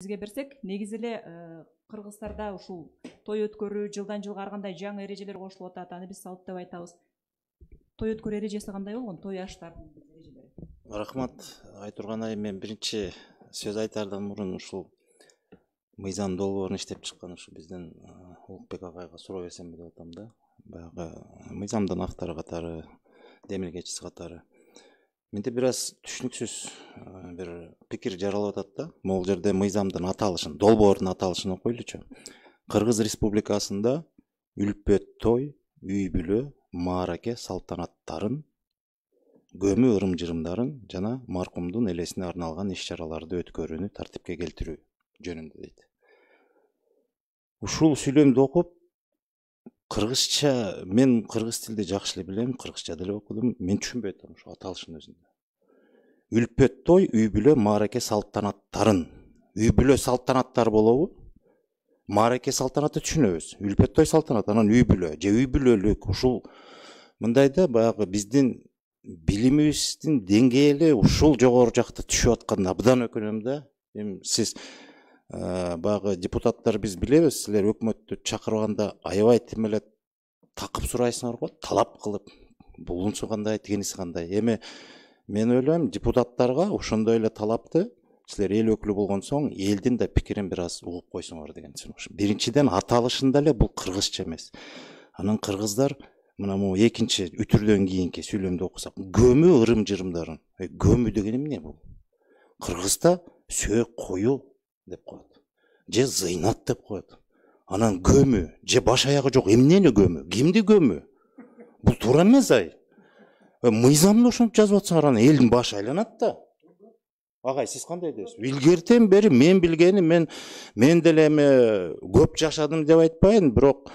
Бизге берсек, негизи эле Кыргызстарда ушул той өткөрүү жылдан жылга ар кандай жаңы эрежелер кошулуп атат. Аны биз салт деп айтабыз. Той өткөрүү эрежеси кандай болгон? Той аштардын эрежелери. Рахмат. Айтурган мен биринчи сөз айтардан мурун ушул мыйзам долбоорун иштеп чыккан ушу биздин Улукбек агайга суроо берсемби деп атам да. Баягы мыйзамдын автору катары, демилгечиси катары. Менде бир аз түшүнүксүз бир пикир жаралып атат да. Могул жерде мыйзамдын аталышын, долбоордун аталышын окуйлучу. Кыргыз Республикасында үлпөт той, үй бүлө, маараке салтанаттарын, көмү ырым-жырымдарын жана маркумдун элесине арналган иш-чараларды өткөрүүнү тартипке келтирүү жөнүндө дейт. Ушул сүйлөмдү окуп, кыргызча, мен кыргыз тилди жакшы эле билем, кыргызча деле окудум, мен түшүнбөй атам ушу аталыштын өзүндө. Үлпөт той, үй бүлө, маараке салтанаттарын. Үй бүлө салтанаттар болобу? Маараке салтанатты түшүнөбүз. Үлпөт той салтанат, анан үй бүлө, же үй бүлөлүк ушул мындайда баягы биздин билимибиздин деңгээли ушул жогору жакта түшүп атканына абдан өкүнөм да. Эми сиз баягы депутаттар биз билебиз, силер өкмөттү чакырганда аябай тим эле такып сурайсыңар го, талап кылып. Булунсу кандай, тигиниси кандай. Эми мен ойлойм, депутаттарга ошондой эле талапты силер эл өкүлү болгон соң элдин да пикирин бир аз угуп койсоңор деген сунуш. Биринчиден аталышында эле бул кыргызча эмес. Анан кыргыздар мына могу экинчи үтүрдөн кийинки сүйлөмдү окусак, көмү ырым-жырымдарын. Көмү деген эмне бул? Кыргызда сөөк кою деп коет. Же зыйнат деп коет. Анан көмү, же баш аягы жок эмнени көмү? Кимди көмү? Бул туура эмес ай. Мыйзамда ошентип жазып атсаңар анан элдин башы айланат да. Агай, сиз кандай дейсиз? Илгертен бери мен билгени, мен деле эми көп жашадым деп айтпайын, бирок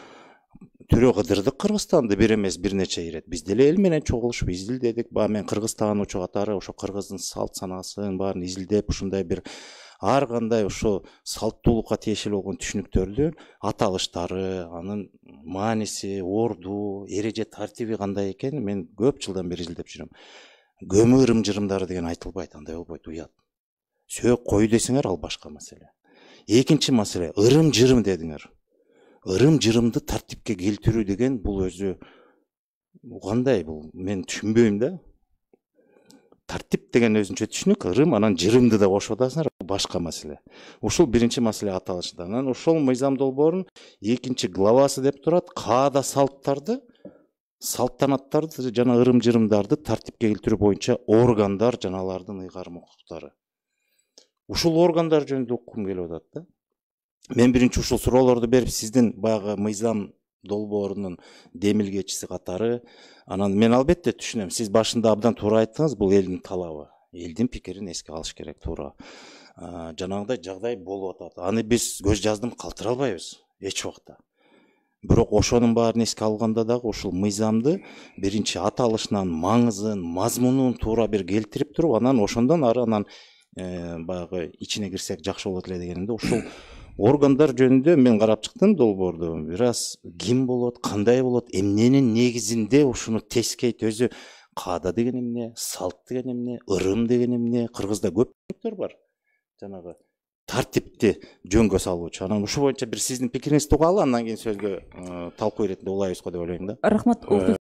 түрө кыдырдык Кыргызстанды бир эмес бир нече ирет. Биз деле эл менен чогулушуп изилдедик. Мен кыргыз таануучу катары ошо кыргыздын салт санаасын баарын изилдеп, ушундай бир ар кандай ошо салттуулукка тиешелүү болгон түшүнүктөрдү, аталыштары, анын мааниси, орду, эреже тартиби кандай экен мен көп жылдан бери изилдеп жүрөм. Көмү ырым-жырымдары деген айтылбайт, андай болбойт, уят. Сөөк кою десеңер ал башка маселе. Экинчи маселе, ырым-жырым дедиңер. Ырым-жырымды тартипке келтирүү деген бул өзү кандай бул? Мен түшүнбөйм да. Тартип деген өзүнчө түшүнүк, ырым, анан жырымды да кошуп атасыңар, башка маселе. Ушул биринчи маселе аталышында. Анан ошол мыйзам долбоорунун экинчи главасы деп турат, каада салттарды, салтанаттарды жана ырым-жырымдарды тартипке келтирүү боюнча органдар жана алардын ыйгарым укуктары. Ушул органдар жөнүндө уккум келип атат да. Мен биринчи ушул суроолорду берип, сиздин баягы мыйзам долбоорунун демилгечиси катары, анан мен албетте түшүнөм, сиз башында абдан туура айттыңыз, бул элдин талабы. Элдин пикирин эске алыш керек, туура. Жанагындай жагдай болуп атат. Аны биз көз жаздым калтыра албайбыз эч убакта. Бирок ошонун баарын эске алганда дагы ушул мыйзамды биринчи аталышынан маңызын, мазмунун туура бир келтирип туруп, анан ошондон ары анан баягы ичине кирсек жакшы болот эле дегенимде, ушул органдар жөнүндө мен карап чыктым долбоорду. Бир аз ким болот, кандай болот, эмненин негизинде ушуну тескейт, өзү каада деген эмне, салт деген эмне, ырым деген эмне, кыргызда көп түшүнүктөр бар. Жанагы тартипти жөнгө салуучу. Анан ушул боюнча бир сиздин пикириңизди угалы, андан кийин сөзгө талкуу иретинде улайбыз го деп ойлойм да. Рахмат.